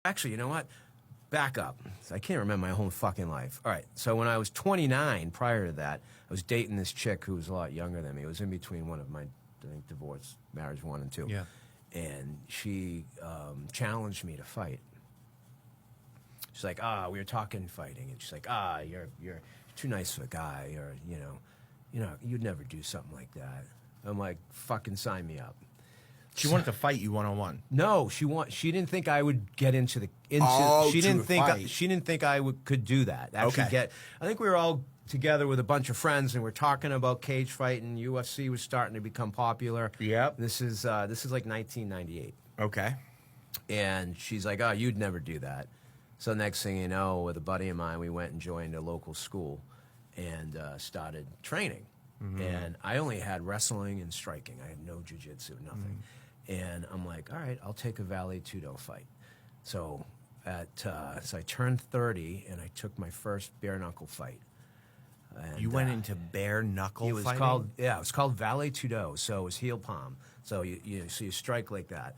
Actually, you know what? Back up. I can't remember my whole fucking life. All right. So when I was 29, prior to that, I was dating this chick who was a lot younger than me. It was in between one of my, I think, divorce, marriage 1 and 2. Yeah. And she challenged me to fight. She's like, we were talking fighting, and she's like, you're too nice for a guy, or you'd never do something like that. I'm like, fucking sign me up. She wanted to fight you one-on-one. No, she didn't think I would get into. She didn't think I could do that. Actually, I think we were all together with a bunch of friends, and we're talking about cage fighting. UFC was starting to become popular. Yep. This is like 1998. Okay. And she's like, "Oh, you'd never do that." So next thing you know, with a buddy of mine, we went and joined a local school and started training. Mm-hmm. And I only had wrestling and striking. I had no jiu-jitsu, nothing. Mm-hmm. And I'm like, all right, I'll take a Vale Tudo fight. So so I turned 30, and I took my first bare knuckle fight. And, you went into bare knuckle fighting? It was called Vale Tudo. So it was heel palm. So you strike like that.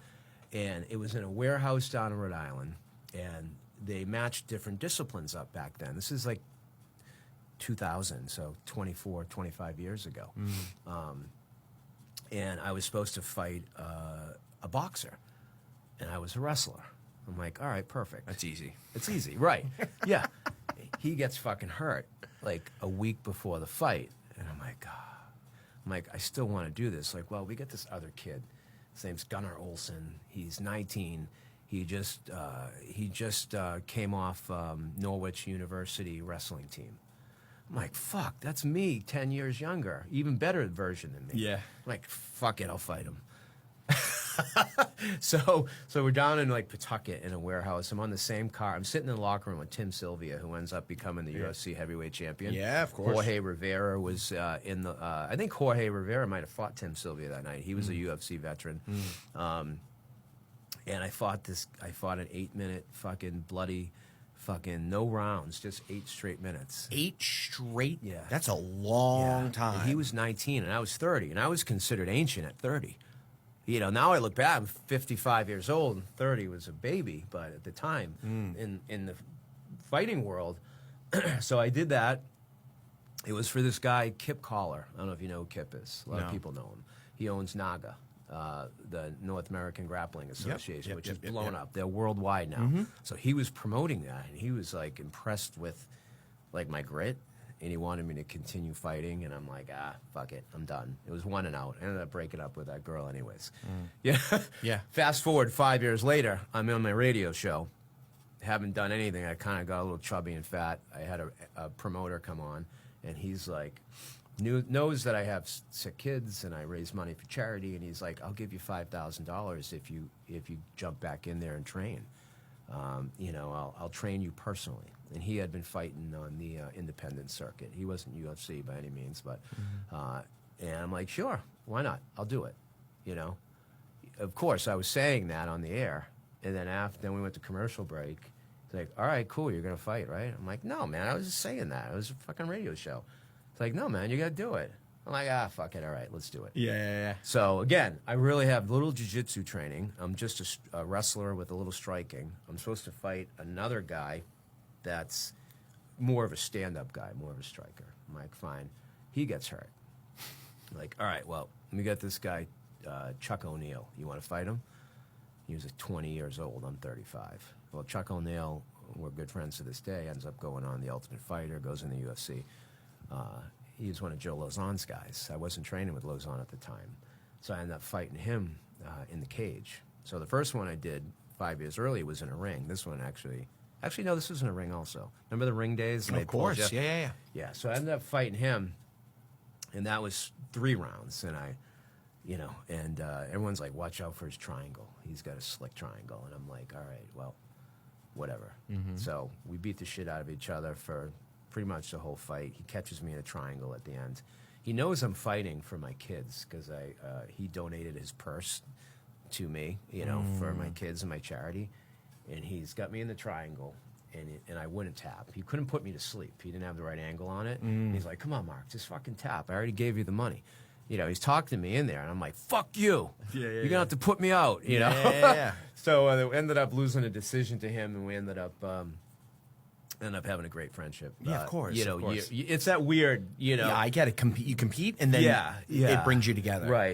And it was in a warehouse down in Rhode Island, and they matched different disciplines up back then. This is like 2000, so 24, 25 years ago. Mm. And I was supposed to fight a boxer, and I was a wrestler. I'm like, all right, perfect. That's easy. It's easy, right. Yeah. He gets fucking hurt like a week before the fight, and I'm like, I still want to do this. Like, well, we get this other kid. His name's Gunnar Olsen. He's 19. He just came off Norwich University wrestling team. I'm like, fuck, that's me 10 years younger, even better version than me. Yeah. I'm like, fuck it, I'll fight him. So we're down in like Pawtucket in a warehouse. I'm on the same car. I'm sitting in the locker room with Tim Sylvia, who ends up becoming the UFC heavyweight champion. Yeah, of course. Jorge Rivera was in the. I think Jorge Rivera might have fought Tim Sylvia that night. He was a UFC veteran. And I fought an 8-minute fucking bloody, fucking no rounds, just 8 straight minutes. 8 straight? Yeah. That's a long time. And he was 19 and I was 30, and I was considered ancient at 30. Now I look back, I'm 55 years old, and 30 was a baby, but at the time, in the fighting world, so I did that. It was for this guy, Kip Collar. I don't know if you know who Kip is. A lot of people know him. He owns NAGA. The North American Grappling Association, which is blown up. They're worldwide now. Mm-hmm. So he was promoting that, and he was like impressed with like my grit, and he wanted me to continue fighting. And I'm like, fuck it, I'm done. It was 1 and out. I ended up breaking up with that girl, anyways. Yeah. Fast forward 5 years later, I'm on my radio show. Haven't done anything. I kind of got a little chubby and fat. I had a promoter come on, and he's like, knows that I have sick kids and I raise money for charity, and he's like, I'll give you $5,000 if you jump back in there and train. I'll train you personally. And he had been fighting on the independent circuit. He wasn't UFC by any means, but and I'm like, sure, why not? I'll do it. Of course, I was saying that on the air, and then we went to commercial break. It's like, all right, cool, you're gonna fight, right? I'm like, no, man, I was just saying that. It was a fucking radio show. It's like, no, man, you got to do it. I'm like, fuck it, all right, let's do it. Yeah. So, again, I really have little jiu-jitsu training. I'm just a wrestler with a little striking. I'm supposed to fight another guy that's more of a stand-up guy, more of a striker. I'm like, fine. He gets hurt. I'm like, all right, well, let me get this guy, Chuck O'Neal. You want to fight him? He was 20 years old. I'm 35. Well, Chuck O'Neal, we're good friends to this day, ends up going on The Ultimate Fighter, goes in the UFC. He was one of Joe Lozon's guys. I wasn't training with Lozon at the time. So I ended up fighting him in the cage. So the first one I did 5 years earlier was in a ring. This one actually, no, this was in a ring also. Remember the ring days? Of course, yeah. Yeah, so I ended up fighting him, and that was 3 rounds. And everyone's like, watch out for his triangle. He's got a slick triangle. And I'm like, all right, well, whatever. Mm-hmm. So we beat the shit out of each other for pretty much the whole fight. He catches me in a triangle at the end. He knows I'm fighting for my kids because he donated his purse to me, for my kids and my charity. And he's got me in the triangle, and I wouldn't tap. He couldn't put me to sleep. He didn't have the right angle on it. He's like, come on, Mark, just fucking tap. I already gave you the money. you know, he's talking to me in there, and I'm like, "Fuck you! Yeah, You're gonna have to put me out." You know. Yeah. So we ended up losing a decision to him, and we ended up having a great friendship. Yeah, of course, You know, of course. it's that weird, you know. Yeah, I get it. You compete, and then Yeah. it brings you together. Right.